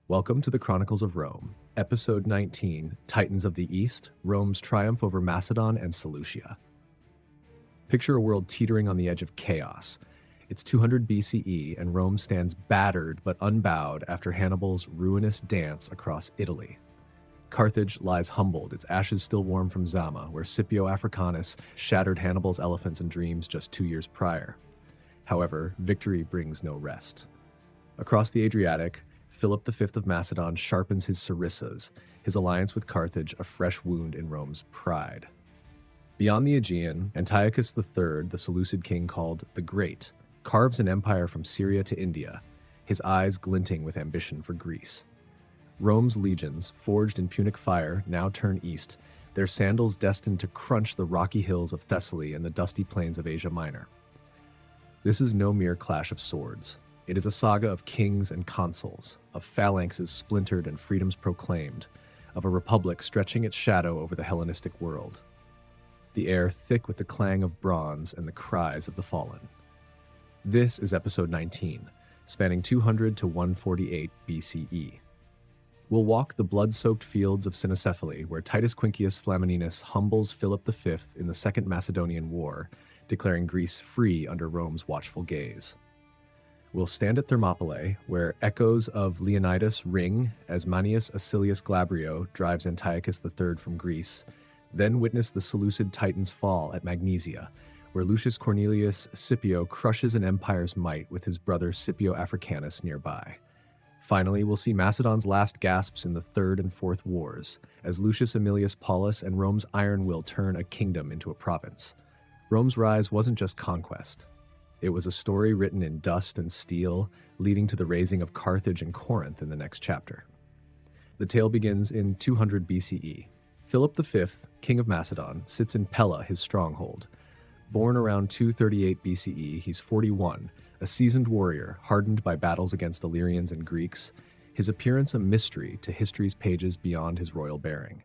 Welcome to the Chronicles of Rome, Episode 19, Titans of the East, Rome's Triumph over Macedon and Seleucia. Picture a world teetering on the edge of chaos. It's 200 BCE, and Rome stands battered but unbowed after Hannibal's ruinous dance across Italy. Carthage lies humbled, its ashes still warm from Zama, where Scipio Africanus shattered Hannibal's elephants and dreams just 2 years prior. However, victory brings no rest. Across the Adriatic, Philip V of Macedon sharpens his sarissas, his alliance with Carthage a fresh wound in Rome's pride. Beyond the Aegean, Antiochus III, the Seleucid king called the Great, carves an empire from Syria to India, his eyes glinting with ambition for Greece. Rome's legions, forged in Punic fire, now turn east, their sandals destined to crunch the rocky hills of Thessaly and the dusty plains of Asia Minor. This is no mere clash of swords. It is a saga of kings and consuls, of phalanxes splintered and freedoms proclaimed, of a republic stretching its shadow over the Hellenistic world. The air thick with the clang of bronze and the cries of the fallen. This is episode 19, spanning 200 to 148 BCE. We'll walk the blood-soaked fields of Cynoscephalae, where Titus Quincius Flamininus humbles Philip V in the Second Macedonian War, declaring Greece free under Rome's watchful gaze. We'll stand at Thermopylae, where echoes of Leonidas ring as Manius Acilius Glabrio drives Antiochus III from Greece, then witness the Seleucid titans fall at Magnesia, where Lucius Cornelius Scipio crushes an empire's might with his brother Scipio Africanus nearby. Finally, we'll see Macedon's last gasps in the Third and Fourth Wars, as Lucius Aemilius Paulus and Rome's iron will turn a kingdom into a province. Rome's rise wasn't just conquest. It was a story written in dust and steel, leading to the raising of Carthage and Corinth in the next chapter. The tale begins in 200 BCE. Philip V, king of Macedon, sits in Pella, his stronghold. Born around 238 BCE, he's 41, a seasoned warrior, hardened by battles against Illyrians and Greeks, his appearance a mystery to history's pages beyond his royal bearing.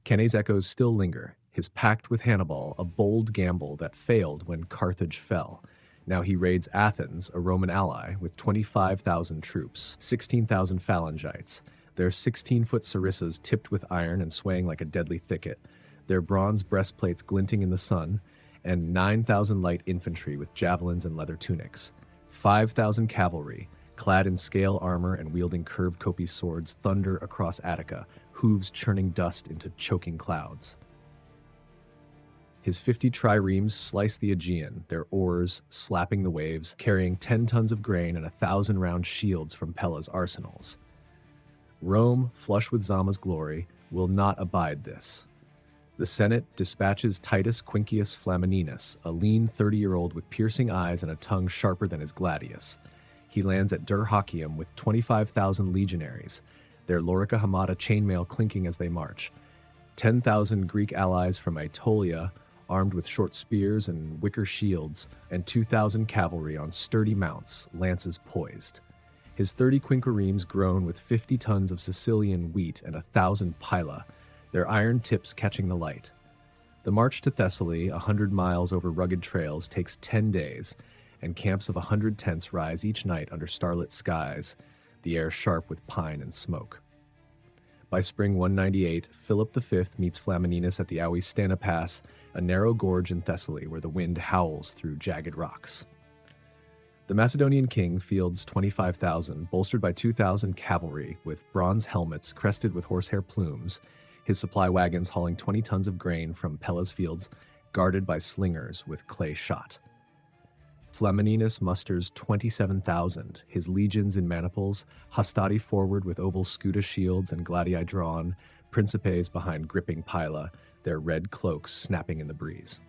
Kenne's echoes still linger, his pact with Hannibal, a bold gamble that failed when Carthage fell. Now he raids Athens, a Roman ally, with 25,000 troops, 16,000 phalangites, their 16-foot sarissas tipped with iron and swaying like a deadly thicket, their bronze breastplates glinting in the sun, and 9,000 light infantry with javelins and leather tunics. 5,000 cavalry, clad in scale armor and wielding curved kopis swords, thunder across Attica, hooves churning dust into choking clouds. His 50 triremes slice the Aegean, their oars slapping the waves, carrying 10 tons of grain and 1,000-round shields from Pella's arsenals. Rome, flush with Zama's glory, will not abide this. The Senate dispatches Titus Quincius Flamininus, a lean 30-year-old with piercing eyes and a tongue sharper than his gladius. He lands at Dur-Hachium with 25,000 legionaries, their lorica hamada chainmail clinking as they march. 10,000 Greek allies from Aetolia, armed with short spears and wicker shields, and 2,000 cavalry on sturdy mounts, lances poised. His 30 quinquiremes grown with 50 tons of Sicilian wheat and 1,000 pila, their iron tips catching the light. The march to Thessaly, 100 miles over rugged trails, takes 10 days, and camps of 100 tents rise each night under starlit skies, the air sharp with pine and smoke. By spring 198, Philip V meets Flamininus at the Aoistana Pass, a narrow gorge in Thessaly where the wind howls through jagged rocks. The Macedonian king fields 25,000, bolstered by 2,000 cavalry with bronze helmets crested with horsehair plumes, his supply wagons hauling 20 tons of grain from Pella's fields, guarded by slingers with clay shot. Flamininus musters 27,000, his legions in maniples, hastati forward with oval scuta shields and gladii drawn, principes behind gripping pila, their red cloaks snapping in the breeze.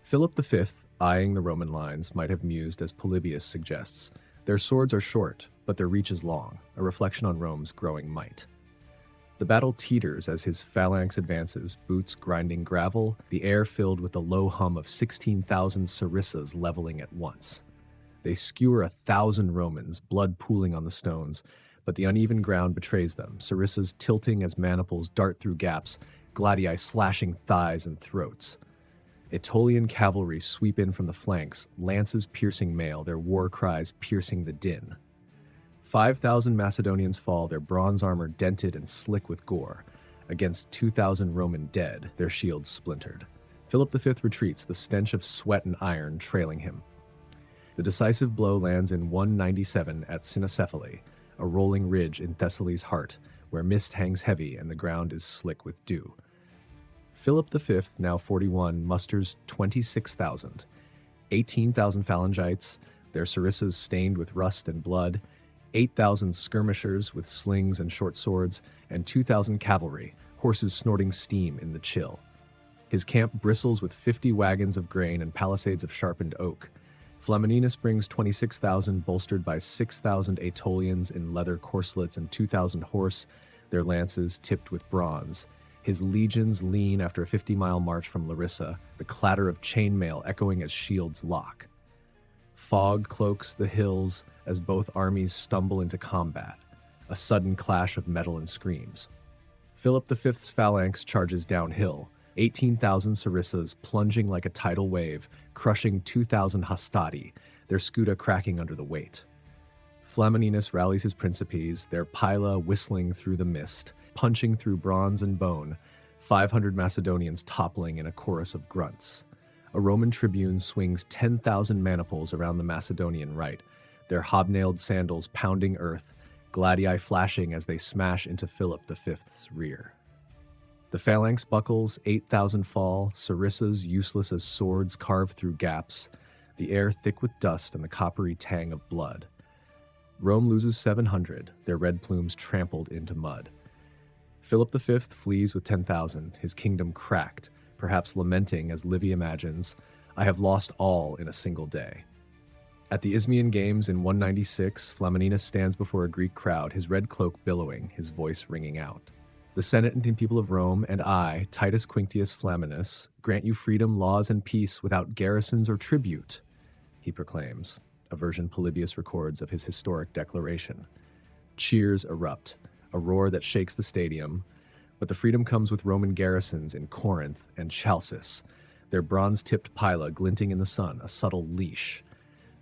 Philip V, eyeing the Roman lines, might have mused as Polybius suggests. Their swords are short, but their reach is long, a reflection on Rome's growing might. The battle teeters as his phalanx advances, boots grinding gravel, the air filled with the low hum of 16,000 sarissas leveling at once. They skewer 1,000 Romans, blood pooling on the stones, but the uneven ground betrays them, sarissas tilting as maniples dart through gaps, gladii slashing thighs and throats. Aetolian cavalry sweep in from the flanks, lances piercing mail, their war cries piercing the din. 5,000 Macedonians fall, their bronze armor dented and slick with gore. Against 2,000 Roman dead, their shields splintered. Philip V retreats, the stench of sweat and iron trailing him. The decisive blow lands in 197 at Cynoscephalae, a rolling ridge in Thessaly's heart, where mist hangs heavy and the ground is slick with dew. Philip V, now 41, musters 26,000. 18,000 phalangites, their sarissas stained with rust and blood, 8,000 skirmishers with slings and short swords, and 2,000 cavalry, horses snorting steam in the chill. His camp bristles with 50 wagons of grain and palisades of sharpened oak. Flamininus brings 26,000, bolstered by 6,000 Aetolians in leather corselets and 2,000 horse, their lances tipped with bronze. His legions lean after a 50-mile march from Larissa, the clatter of chainmail echoing as shields lock. Fog cloaks the hills as both armies stumble into combat, a sudden clash of metal and screams. Philip V's phalanx charges downhill, 18,000 sarissas plunging like a tidal wave, crushing 2,000 hastati, their scuda cracking under the weight. Flamininus rallies his principes, their pila whistling through the mist, punching through bronze and bone, 500 Macedonians toppling in a chorus of grunts. A Roman tribune swings 10,000 maniples around the Macedonian right, their hobnailed sandals pounding earth, gladii flashing as they smash into Philip V's rear. The phalanx buckles, 8,000 fall, sarissas useless as swords carved through gaps, the air thick with dust and the coppery tang of blood. Rome loses 700, their red plumes trampled into mud. Philip V flees with 10,000, his kingdom cracked, perhaps lamenting as Livy imagines, "I have lost all in a single day." At the Isthmian Games in 196, Flamininus stands before a Greek crowd, his red cloak billowing, his voice ringing out. "The Senate and people of Rome, and I, Titus Quinctius Flamininus, grant you freedom, laws, and peace without garrisons or tribute," he proclaims, a version Polybius records of his historic declaration. Cheers erupt, a roar that shakes the stadium, but the freedom comes with Roman garrisons in Corinth and Chalcis, their bronze-tipped pila glinting in the sun, a subtle leash.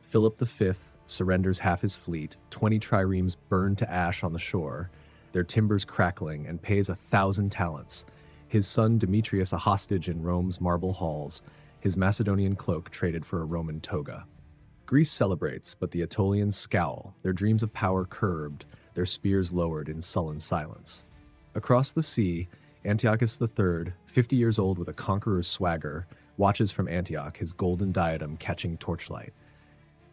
Philip V surrenders half his fleet, 20 triremes burned to ash on the shore, their timbers crackling, and pays 1,000 talents. His son Demetrius a hostage in Rome's marble halls, his Macedonian cloak traded for a Roman toga. Greece celebrates, but the Aetolians scowl, their dreams of power curbed, their spears lowered in sullen silence. Across the sea, Antiochus III, 50 years old with a conqueror's swagger, watches from Antioch, his golden diadem catching torchlight.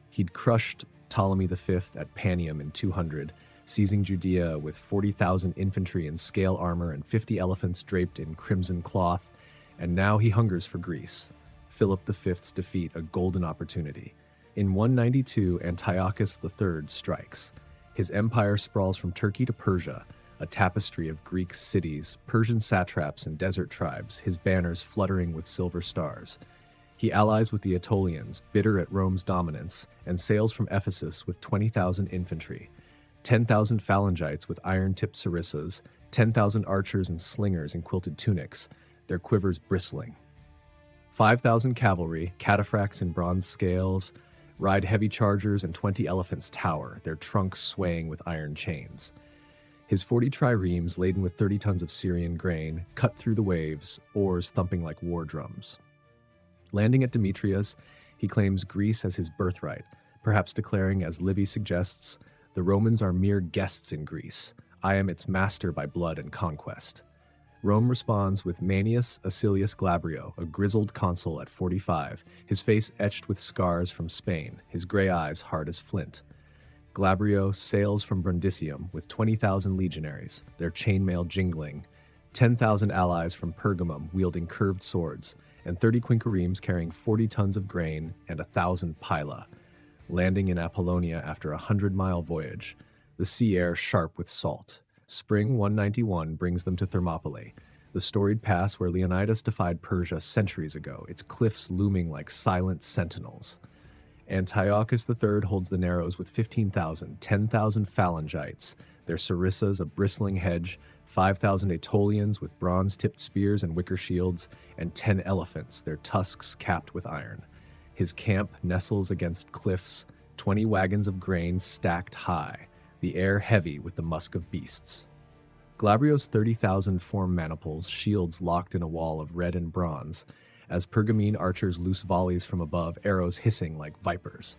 He'd crushed Ptolemy V at Panium in 200, seizing Judea with 40,000 infantry in scale armor and 50 elephants draped in crimson cloth, and now he hungers for Greece. Philip V's defeat a golden opportunity. In 192, Antiochus III strikes. His empire sprawls from Turkey to Persia, a tapestry of Greek cities, Persian satraps and desert tribes, his banners fluttering with silver stars. He allies with the Aetolians, bitter at Rome's dominance, and sails from Ephesus with 20,000 infantry. 10,000 phalangites with iron-tipped sarissas, 10,000 archers and slingers in quilted tunics, their quivers bristling. 5,000 cavalry, cataphracts in bronze scales, ride heavy chargers, and 20 elephants tower, their trunks swaying with iron chains. His 40 triremes, laden with 30 tons of Syrian grain, cut through the waves, oars thumping like war drums. Landing at Demetrius, he claims Greece as his birthright, perhaps declaring, as Livy suggests, "The Romans are mere guests in Greece. I am its master by blood and conquest." Rome responds with Manius Acilius Glabrio, a grizzled consul at 45, his face etched with scars from Spain, his gray eyes hard as flint. Glabrio sails from Brundisium with 20,000 legionaries, their chainmail jingling, 10,000 allies from Pergamum wielding curved swords, and 30 quinqueremes carrying 40 tons of grain and 1,000 pila. Landing in Apollonia after a 100-mile voyage, the sea air sharp with salt. Spring 191 brings them to Thermopylae, the storied pass where Leonidas defied Persia centuries ago, its cliffs looming like silent sentinels. Antiochus III holds the Narrows with 15,000, 10,000 phalangites, their sarissas a bristling hedge, 5,000 Aetolians with bronze-tipped spears and wicker shields, and 10 elephants, their tusks capped with iron. His camp nestles against cliffs, 20 wagons of grain stacked high, the air heavy with the musk of beasts. Glabrio's 30,000 form maniples, shields locked in a wall of red and bronze, as Pergamene archers loose volleys from above, arrows hissing like vipers.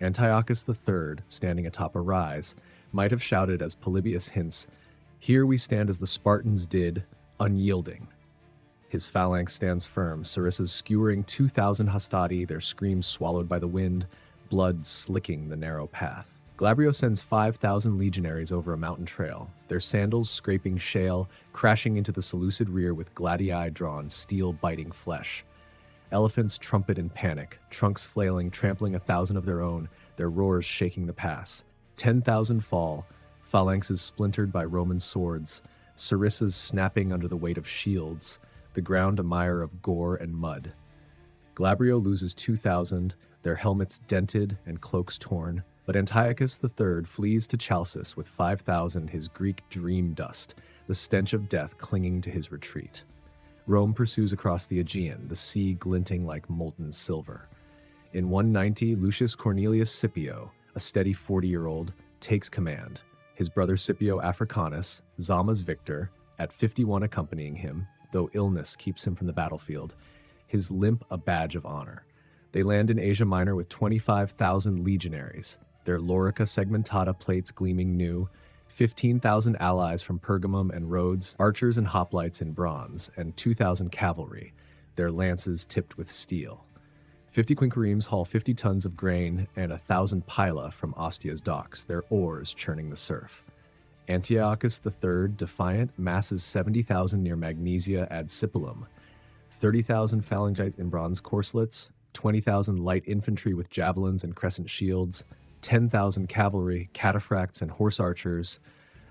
Antiochus III, standing atop a rise, might have shouted as Polybius hints, "Here we stand as the Spartans did, unyielding." His phalanx stands firm, sarissas skewering 2,000 hastati, their screams swallowed by the wind, blood slicking the narrow path. Glabrio sends 5,000 legionaries over a mountain trail, their sandals scraping shale, crashing into the Seleucid rear with gladii drawn, steel-biting flesh. Elephants trumpet in panic, trunks flailing, trampling 1,000 of their own, their roars shaking the pass. 10,000 fall, phalanxes splintered by Roman swords, sarissas snapping under the weight of shields, the ground a mire of gore and mud. Glabrio loses 2,000, their helmets dented and cloaks torn, but Antiochus III flees to Chalcis with 5,000, his Greek dream dust, the stench of death clinging to his retreat. Rome pursues across the Aegean, the sea glinting like molten silver. In 190, Lucius Cornelius Scipio, a steady 40-year-old, takes command, his brother Scipio Africanus, Zama's victor, at 51 accompanying him, though illness keeps him from the battlefield, his limp a badge of honor. They land in Asia Minor with 25,000 legionaries, their lorica segmentata plates gleaming new, 15,000 allies from Pergamum and Rhodes, archers and hoplites in bronze, and 2,000 cavalry, their lances tipped with steel. 50 quinqueremes haul 50 tons of grain and 1,000 pila from Ostia's docks, their oars churning the surf. Antiochus III, defiant, masses 70,000 near Magnesia ad Sipylum, 30,000 phalangites in bronze corselets, 20,000 light infantry with javelins and crescent shields, 10,000 cavalry, cataphracts, and horse archers,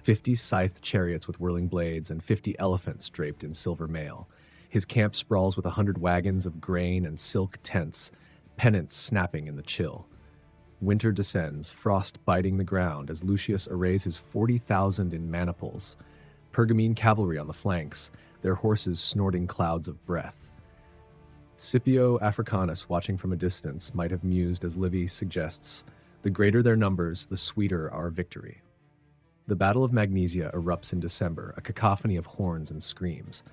50 scythed chariots with whirling blades, and 50 elephants draped in silver mail. His camp sprawls with 100 wagons of grain and silk tents, pennants snapping in the chill. Winter descends, frost biting the ground as Lucius arrays his 40,000 in maniples. Pergamene cavalry on the flanks, their horses snorting clouds of breath. Scipio Africanus, watching from a distance, might have mused as Livy suggests, "The greater their numbers, the sweeter our victory." The Battle of Magnesia erupts in December, a cacophony of horns and screams.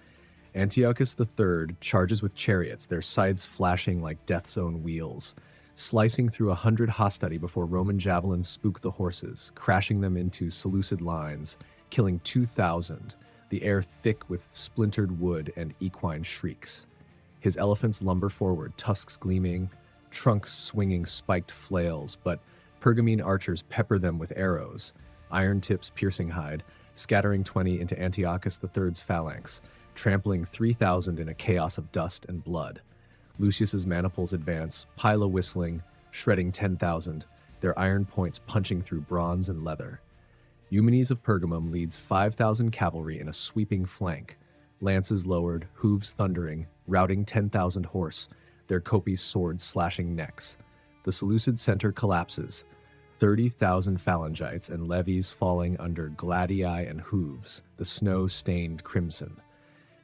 Antiochus III charges with chariots, their sides flashing like death's own wheels, slicing through 100 hastati before Roman javelins spook the horses, crashing them into Seleucid lines, killing 2,000, the air thick with splintered wood and equine shrieks. His elephants lumber forward, tusks gleaming, trunks swinging spiked flails, but Pergamene archers pepper them with arrows, iron tips piercing hide, scattering 20 into Antiochus III's phalanx, trampling 3,000 in a chaos of dust and blood. Lucius's maniples advance, pila whistling, shredding 10,000, their iron points punching through bronze and leather. Eumenes of Pergamum leads 5,000 cavalry in a sweeping flank, lances lowered, hooves thundering, routing 10,000 horse, their kopis swords slashing necks. The Seleucid center collapses, 30,000 phalangites and levies falling under gladii and hooves, the snow-stained crimson.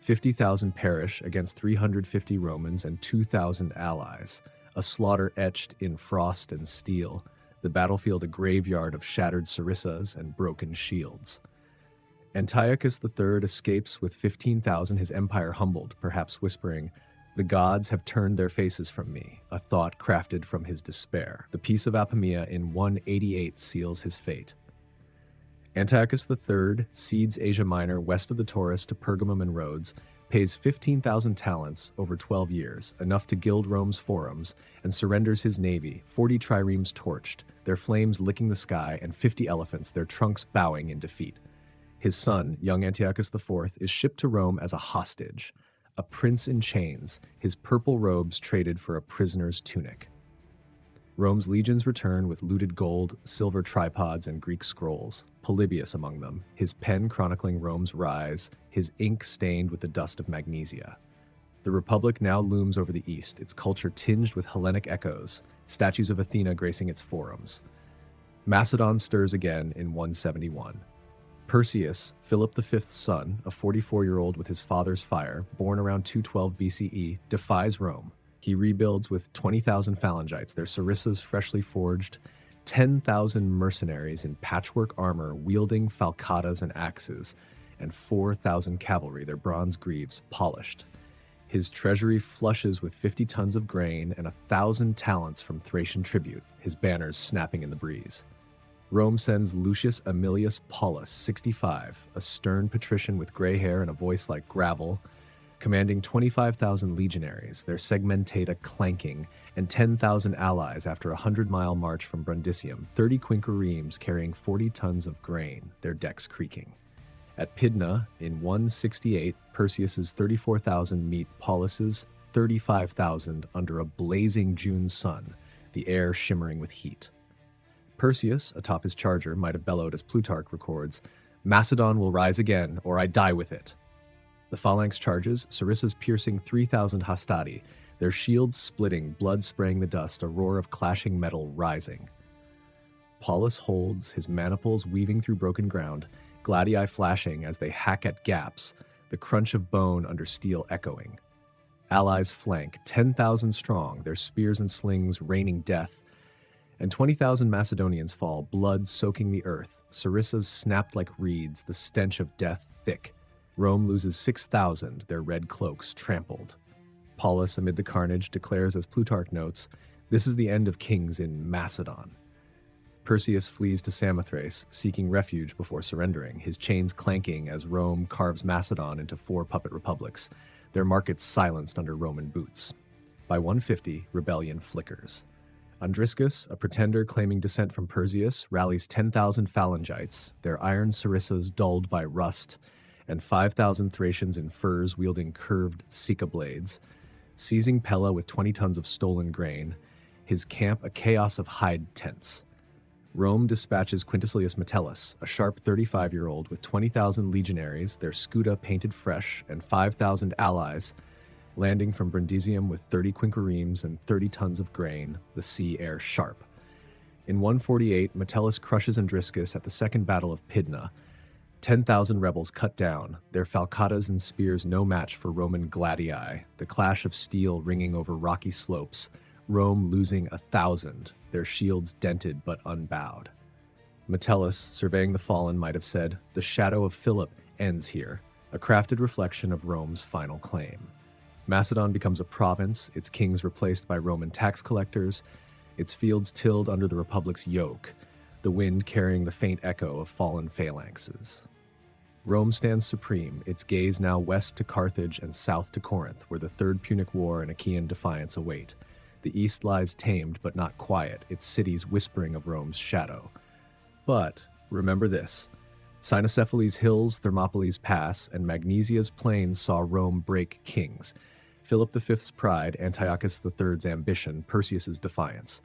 50,000 perish against 350 Romans and 2,000 allies, a slaughter etched in frost and steel, the battlefield a graveyard of shattered sarissas and broken shields. Antiochus III escapes with 15,000, his empire humbled, perhaps whispering, "The gods have turned their faces from me," a thought crafted from his despair. The Peace of Apamea in 188 seals his fate. Antiochus III cedes Asia Minor west of the Taurus to Pergamum and Rhodes, pays 15,000 talents over 12 years, enough to gild Rome's forums, and surrenders his navy, 40 triremes torched, their flames licking the sky, and 50 elephants, their trunks bowing in defeat. His son, young Antiochus IV, is shipped to Rome as a hostage, a prince in chains, his purple robes traded for a prisoner's tunic. Rome's legions return with looted gold, silver tripods, and Greek scrolls, Polybius among them, his pen chronicling Rome's rise, his ink stained with the dust of Magnesia. The Republic now looms over the east, its culture tinged with Hellenic echoes, statues of Athena gracing its forums. Macedon stirs again in 171. Perseus, Philip V's son, a 44-year-old with his father's fire, born around 212 BCE, defies Rome. He rebuilds with 20,000 phalangites, their sarissas freshly forged, 10,000 mercenaries in patchwork armor wielding falcatas and axes, and 4,000 cavalry, their bronze greaves polished. His treasury flushes with 50 tons of grain and 1,000 talents from Thracian tribute, his banners snapping in the breeze. Rome sends Lucius Aemilius Paulus, 65, a stern patrician with gray hair and a voice like gravel, commanding 25,000 legionaries, their segmentata clanking, and 10,000 allies after a 100-mile march from Brundisium, 30 quinqueremes carrying 40 tons of grain, their decks creaking. At Pydna, in 168, Perseus's 34,000 meet Paulus's 35,000 under a blazing June sun, the air shimmering with heat. Perseus, atop his charger, might have bellowed as Plutarch records, "Macedon will rise again, or I die with it." The phalanx charges, sarissas piercing 3,000 hastati, their shields splitting, blood spraying the dust, a roar of clashing metal rising. Paulus holds, his maniples weaving through broken ground, gladii flashing as they hack at gaps, the crunch of bone under steel echoing. Allies flank, 10,000 strong, their spears and slings raining death, and 20,000 Macedonians fall, blood soaking the earth, sarissas snapped like reeds, the stench of death thick. Rome loses 6,000, their red cloaks trampled. Paulus, amid the carnage, declares, as Plutarch notes, "This is the end of kings in Macedon." Perseus flees to Samothrace, seeking refuge before surrendering, his chains clanking as Rome carves Macedon into 4 puppet republics, their markets silenced under Roman boots. By 150, rebellion flickers. Andriscus, a pretender claiming descent from Perseus, rallies 10,000 phalangites, their iron sarissas dulled by rust, and 5,000 Thracians in furs wielding curved Sika blades, seizing Pella with 20 tons of stolen grain, his camp a chaos of hide tents. Rome dispatches Quintus Metellus, a sharp 35-year-old with 20,000 legionaries, their scuda painted fresh, and 5,000 allies, landing from Brundisium with 30 quinqueremes and 30 tons of grain, the sea air sharp. In 148, Metellus crushes Andriscus at the Second Battle of Pydna. 10,000 rebels cut down, their falcatas and spears no match for Roman gladii, the clash of steel ringing over rocky slopes, Rome losing 1,000, their shields dented but unbowed. Metellus, surveying the fallen, might have said, "The shadow of Philip ends here," a crafted reflection of Rome's final claim. Macedon becomes a province, its kings replaced by Roman tax collectors, its fields tilled under the Republic's yoke, the wind carrying the faint echo of fallen phalanxes. Rome stands supreme, its gaze now west to Carthage and south to Corinth, where the Third Punic War and Achaean defiance await. The east lies tamed but not quiet, its cities whispering of Rome's shadow. But remember this: Cynoscephalae's hills, Thermopylae's pass, and Magnesia's plains saw Rome break kings. Philip V's pride, Antiochus III's ambition, Perseus's defiance.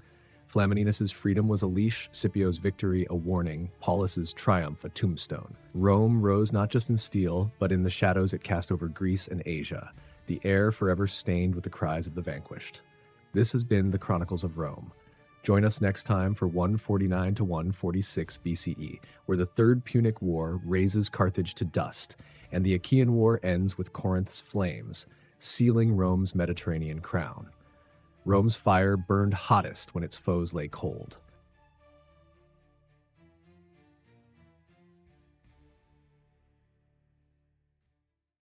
Flamininus's freedom was a leash, Scipio's victory a warning, Paulus's triumph a tombstone. Rome rose not just in steel, but in the shadows it cast over Greece and Asia, the air forever stained with the cries of the vanquished. This has been the Chronicles of Rome. Join us next time for 149 to 146 BCE, where the Third Punic War razes Carthage to dust, and the Achaean War ends with Corinth's flames, sealing Rome's Mediterranean crown. Rome's fire burned hottest when its foes lay cold.